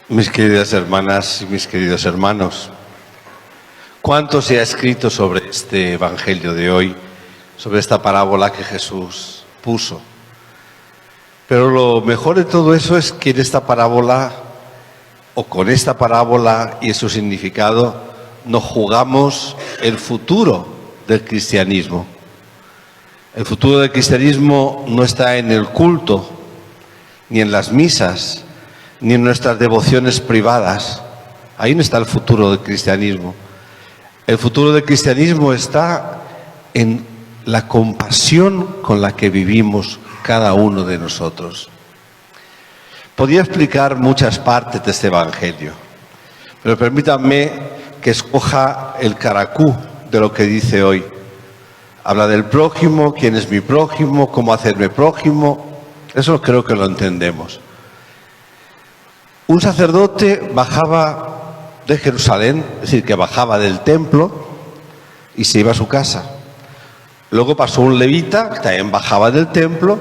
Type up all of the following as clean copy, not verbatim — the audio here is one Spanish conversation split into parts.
Mis queridas hermanas y mis queridos hermanos, ¿cuánto se ha escrito sobre este Evangelio de hoy, sobre esta parábola que Jesús puso? Pero lo mejor de todo eso es que en esta parábola, o con esta parábola y su significado, nos jugamos el futuro del cristianismo. El futuro del cristianismo no está en el culto, ni en las misas, ni en nuestras devociones privadas. Ahí no está el futuro del cristianismo. El futuro del cristianismo está en la compasión con la que vivimos cada uno de nosotros. Podría explicar muchas partes de este Evangelio, pero permítanme que escoja el caracú de lo que dice hoy. Habla del prójimo, quién es mi prójimo, cómo hacerme prójimo. Eso creo que lo entendemos. Un sacerdote bajaba de Jerusalén, es decir, que bajaba del templo y se iba a su casa. Luego pasó un levita, que también bajaba del templo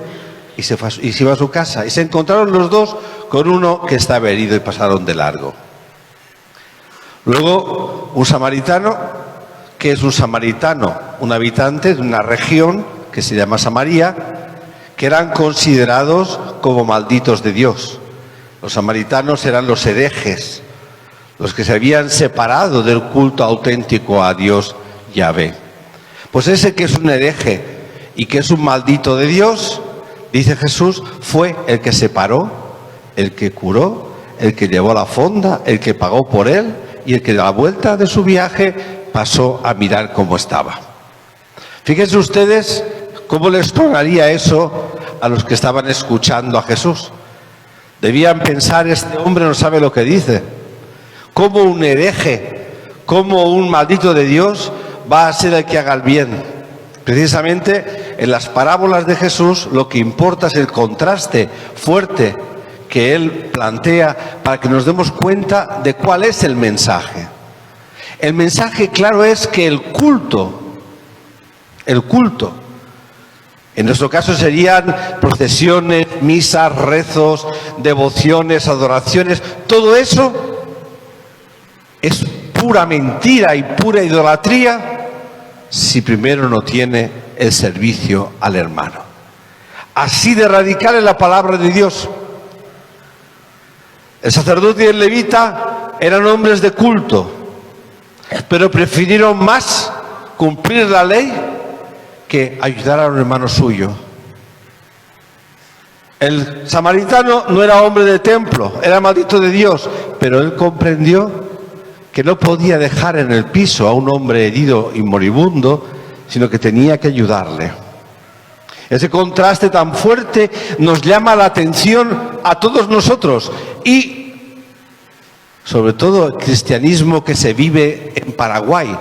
y se iba a su casa. Y se encontraron los dos con uno que estaba herido y pasaron de largo. Luego un samaritano, que es un samaritano, un habitante de una región que se llama Samaria, que eran considerados como malditos de Dios. Los samaritanos eran los herejes, los que se habían separado del culto auténtico a Dios Yahvé. Pues ese que es un hereje y que es un maldito de Dios, dice Jesús, fue el que separó, el que curó, el que llevó la fonda, el que pagó por él y el que a la vuelta de su viaje pasó a mirar cómo estaba. Fíjense ustedes cómo les sonaría eso a los que estaban escuchando a Jesús. Debían pensar, este hombre no sabe lo que dice. ¿Cómo un hereje, cómo un maldito de Dios va a ser el que haga el bien? Precisamente en las parábolas de Jesús lo que importa es el contraste fuerte que él plantea para que nos demos cuenta de cuál es el mensaje. El mensaje claro es que el culto, en nuestro caso serían procesiones, misas, rezos, devociones, adoraciones. Todo eso es pura mentira y pura idolatría si primero no tiene el servicio al hermano. Así de radical es la palabra de Dios. El sacerdote y el levita eran hombres de culto, pero prefirieron más cumplir la ley que ayudar a un hermano suyo. El samaritano no era hombre de templo, era maldito de Dios, pero él comprendió que no podía dejar en el piso a un hombre herido y moribundo, sino que tenía que ayudarle. Ese contraste tan fuerte nos llama la atención a todos nosotros y sobre todo el cristianismo que se vive en Paraguay.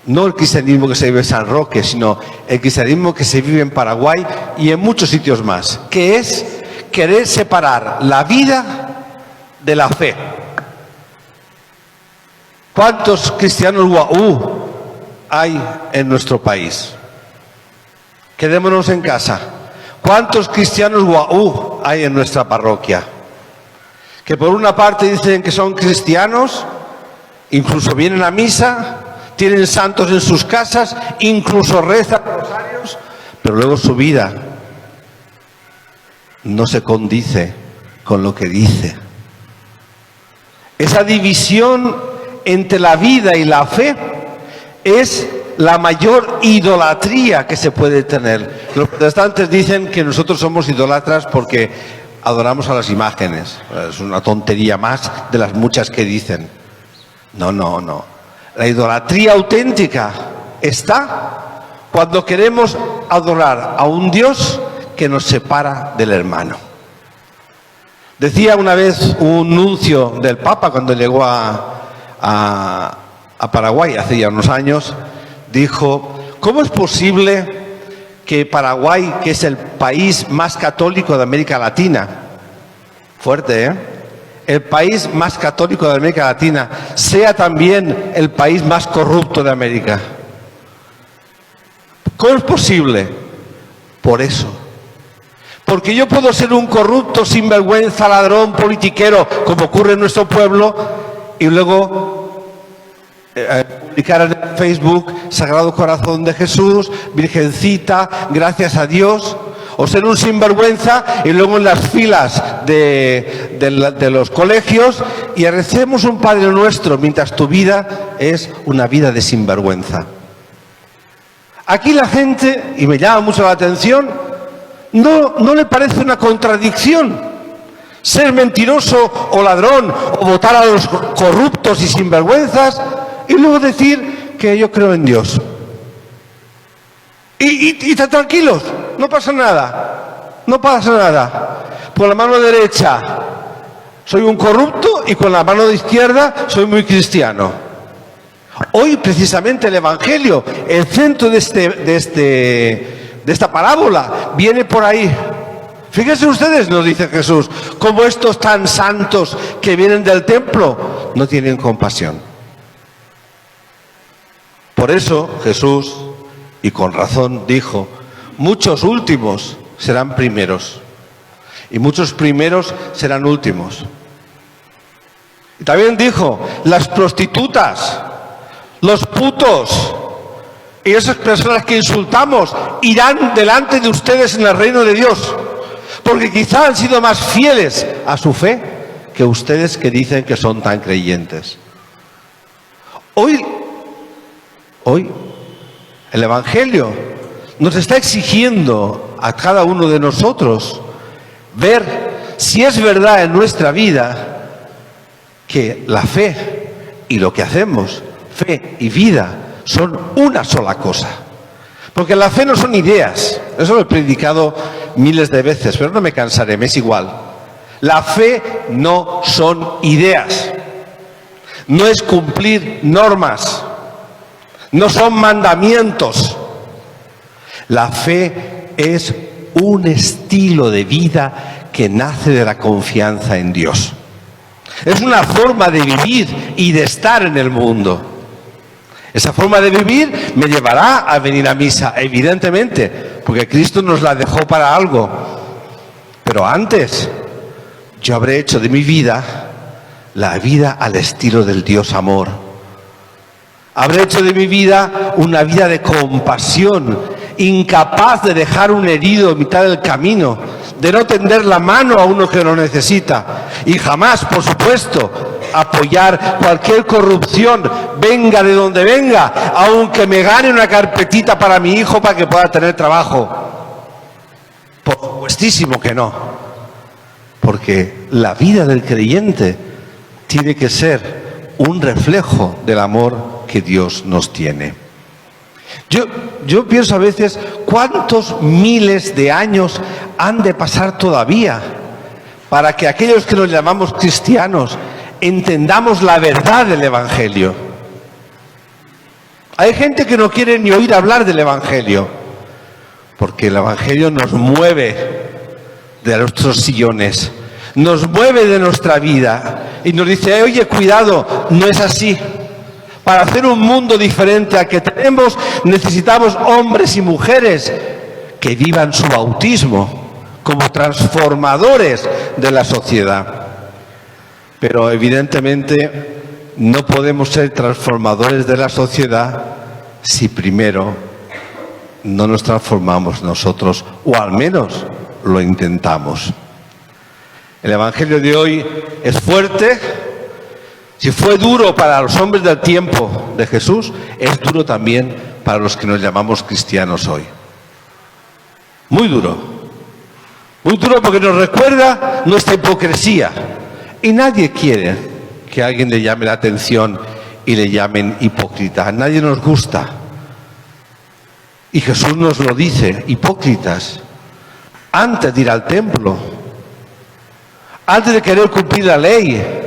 No el cristianismo que se vive en San Roque, sino el cristianismo que se vive en Paraguay y en muchos sitios más, que es querer separar la vida de la fe. ¿Cuántos cristianos guau hay en nuestro país? Quedémonos en casa. ¿Cuántos cristianos guau hay en nuestra parroquia? Que por una parte dicen que son cristianos, incluso vienen a misa, tienen santos en sus casas, incluso rezan rosarios, pero luego su vida no se condice con lo que dice. Esa división entre la vida y la fe es la mayor idolatría que se puede tener. Los protestantes dicen que nosotros somos idólatras porque adoramos a las imágenes. Es una tontería más de las muchas que dicen. No. La idolatría auténtica está cuando queremos adorar a un Dios que nos separa del hermano. Decía una vez un nuncio del Papa cuando llegó a Paraguay hace ya unos años, dijo, ¿cómo es posible que Paraguay, que es el país más católico de América Latina, fuerte, el país más católico de América Latina, sea también el país más corrupto de América? ¿Cómo es posible? Por eso. Porque yo puedo ser un corrupto, sinvergüenza, ladrón, politiquero, como ocurre en nuestro pueblo, y luego publicar en Facebook Sagrado Corazón de Jesús, Virgencita, gracias a Dios. O ser un sinvergüenza y luego en las filas de los colegios y recemos un Padre Nuestro mientras tu vida es una vida de sinvergüenza. Aquí la gente, y me llama mucho la atención, no le parece una contradicción ser mentiroso o ladrón o votar a los corruptos y sinvergüenzas y luego decir que yo creo en Dios. Y están tranquilos, no pasa nada, no pasa nada. Por la mano derecha soy un corrupto y con la mano izquierda soy muy cristiano. Hoy precisamente el Evangelio, el centro de esta parábola, viene por ahí. Fíjense ustedes, nos dice Jesús, como estos tan santos que vienen del templo no tienen compasión. Por eso Jesús, y con razón, dijo, muchos últimos serán primeros y muchos primeros serán últimos. Y también dijo, las prostitutas, los putos y esas personas que insultamos irán delante de ustedes en el reino de Dios, porque quizá han sido más fieles a su fe que ustedes que dicen que son tan creyentes. Hoy el Evangelio nos está exigiendo a cada uno de nosotros ver si es verdad en nuestra vida que la fe y lo que hacemos, fe y vida, son una sola cosa. Porque la fe no son ideas, eso lo he predicado miles de veces, pero no me cansaré, me es igual. La fe no son ideas, no es cumplir normas, no son mandamientos. La fe es un estilo de vida que nace de la confianza en Dios. Es una forma de vivir y de estar en el mundo. Esa forma de vivir me llevará a venir a misa, evidentemente, porque Cristo nos la dejó para algo. Pero antes, yo habré hecho de mi vida la vida al estilo del Dios amor. Habré hecho de mi vida una vida de compasión, incapaz de dejar un herido en mitad del camino, de no tender la mano a uno que lo necesita y jamás, por supuesto, apoyar cualquier corrupción, venga de donde venga, aunque me gane una carpetita para mi hijo para que pueda tener trabajo. Por supuestísimo que no, porque la vida del creyente tiene que ser un reflejo del amor que Dios nos tiene. Yo pienso a veces cuántos miles de años han de pasar todavía para que aquellos que nos llamamos cristianos entendamos la verdad del Evangelio. Hay gente que no quiere ni oír hablar del Evangelio, porque el Evangelio nos mueve de nuestros sillones, nos mueve de nuestra vida y nos dice, oye, cuidado, no es así. Para hacer un mundo diferente al que tenemos, necesitamos hombres y mujeres que vivan su bautismo como transformadores de la sociedad. Pero evidentemente no podemos ser transformadores de la sociedad si primero no nos transformamos nosotros, o al menos lo intentamos. El Evangelio de hoy es fuerte. Si fue duro para los hombres del tiempo de Jesús, es duro también para los que nos llamamos cristianos hoy. Muy duro porque nos recuerda nuestra hipocresía. Y nadie quiere que alguien le llame la atención y le llamen hipócrita. A nadie nos gusta. Y Jesús nos lo dice, hipócritas, antes de ir al templo, antes de querer cumplir la ley,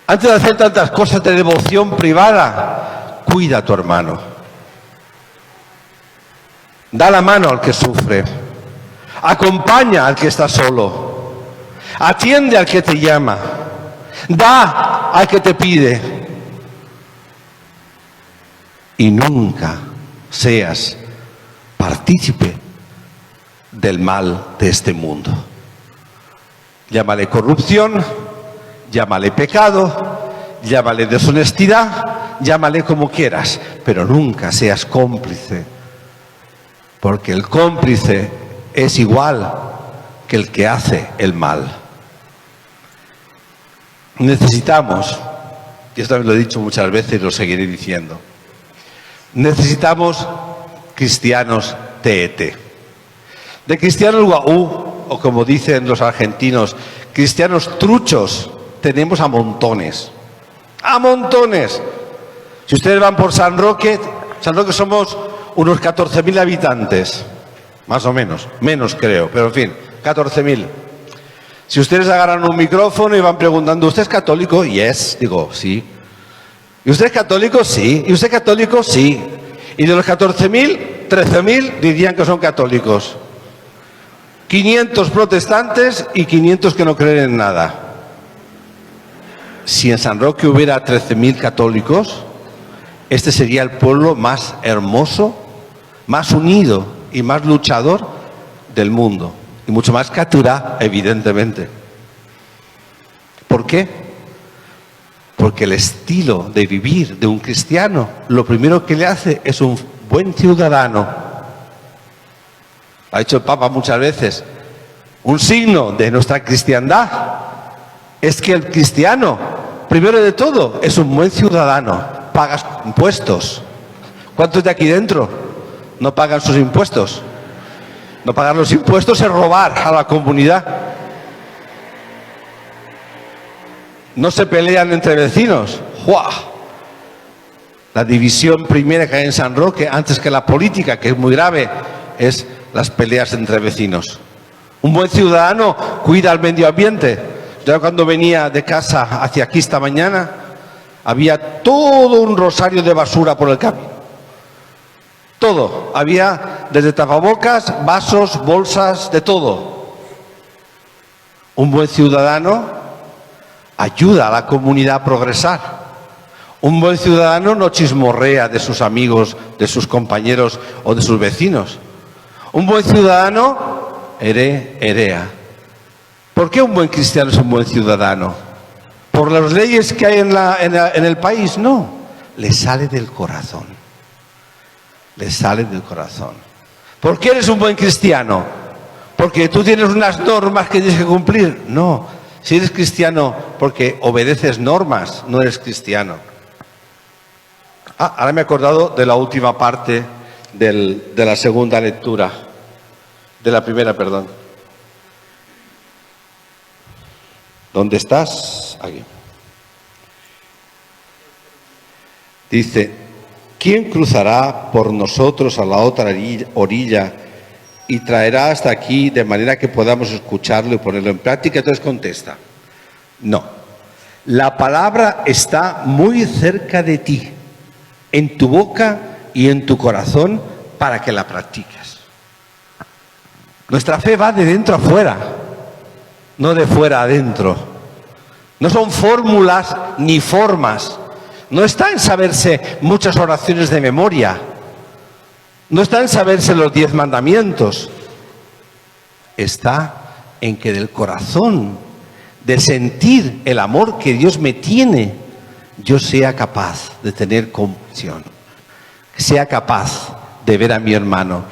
antes de hacer tantas cosas de devoción privada, cuida a tu hermano. Da la mano al que sufre. Acompaña al que está solo. Atiende al que te llama. Da al que te pide. Y nunca seas partícipe del mal de este mundo. Llámale corrupción, llámale pecado, llámale deshonestidad, llámale como quieras, pero nunca seas cómplice, porque el cómplice es igual que el que hace el mal. Necesitamos, y esto lo he dicho muchas veces y lo seguiré diciendo, necesitamos cristianos TET. De cristianos guau, o como dicen los argentinos, cristianos truchos, tenemos a montones. ¡A montones! Si ustedes van por San Roque somos unos 14.000 habitantes, más o menos creo, pero en fin, 14.000. Si ustedes agarran un micrófono y van preguntando, ¿usted es católico? Yes, digo, sí. ¿Y usted es católico? Sí. ¿Y usted es católico? Sí. Y de los 14.000, 13.000 dirían que son católicos. 500 protestantes y 500 que no creen en nada. Si en San Roque hubiera 13.000 católicos, este sería el pueblo más hermoso, más unido y más luchador del mundo. Y mucho más caturá, evidentemente. ¿Por qué? Porque el estilo de vivir de un cristiano, lo primero que le hace es un buen ciudadano. Ha dicho el Papa muchas veces, un signo de nuestra cristiandad es que el cristiano, primero de todo, es un buen ciudadano, paga impuestos. ¿Cuántos de aquí dentro no pagan sus impuestos? No pagar los impuestos es robar a la comunidad. No se pelean entre vecinos. ¡Jua! La división primera que hay en San Roque, antes que la política, que es muy grave, es las peleas entre vecinos. Un buen ciudadano cuida el medio ambiente. Yo cuando venía de casa hacia aquí esta mañana, había todo un rosario de basura por el camino. Todo. Había desde tapabocas, vasos, bolsas, de todo. Un buen ciudadano ayuda a la comunidad a progresar. Un buen ciudadano no chismorrea de sus amigos, de sus compañeros o de sus vecinos. Un buen ciudadano herea. ¿Por qué un buen cristiano es un buen ciudadano? ¿Por las leyes que hay en el país? No. Le sale del corazón. Le sale del corazón. ¿Por qué eres un buen cristiano? ¿Porque tú tienes unas normas que tienes que cumplir? No. Si eres cristiano porque obedeces normas, no eres cristiano. Ahora me he acordado de la última parte de la segunda lectura. De la primera, perdón. ¿Dónde estás? Aquí. Dice, ¿quién cruzará por nosotros a la otra orilla y traerá hasta aquí de manera que podamos escucharlo y ponerlo en práctica? Entonces contesta, no. La palabra está muy cerca de ti, en tu boca y en tu corazón, para que la practiques. Nuestra fe va de dentro a fuera, no de fuera a adentro. No son fórmulas ni formas. No está en saberse muchas oraciones de memoria. No está en saberse los 10 mandamientos. Está en que del corazón, de sentir el amor que Dios me tiene, yo sea capaz de tener compasión. Sea capaz de ver a mi hermano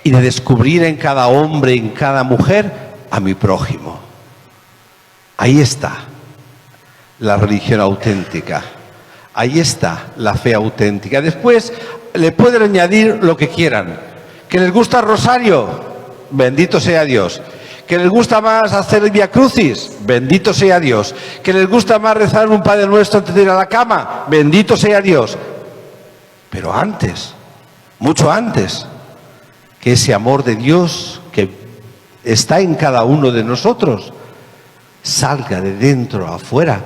y de descubrir en cada hombre, en cada mujer, a mi prójimo. Ahí está la religión auténtica. Ahí está la fe auténtica. Después le pueden añadir lo que quieran. ¿Que les gusta el rosario? Bendito sea Dios. ¿Que les gusta más hacer el Vía Crucis? Bendito sea Dios. ¿Que les gusta más rezar un Padre Nuestro antes de ir a la cama? Bendito sea Dios. Pero antes, mucho antes, que ese amor de Dios que está en cada uno de nosotros salga de dentro a afuera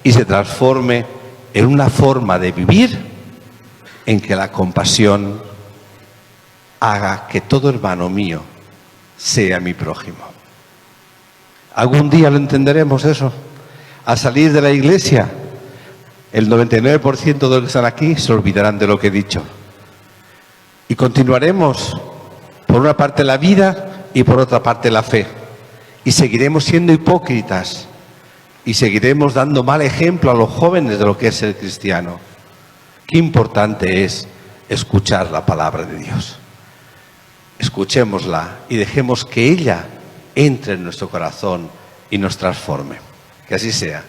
y se transforme en una forma de vivir en que la compasión haga que todo hermano mío sea mi prójimo. ¿Algún día lo entenderemos eso? Al salir de la iglesia, el 99% de los que están aquí se olvidarán de lo que he dicho. Y continuaremos, por una parte, la vida y por otra parte la fe. Y seguiremos siendo hipócritas y seguiremos dando mal ejemplo a los jóvenes de lo que es ser cristiano. Qué importante es escuchar la palabra de Dios. Escuchémosla y dejemos que ella entre en nuestro corazón y nos transforme. Que así sea.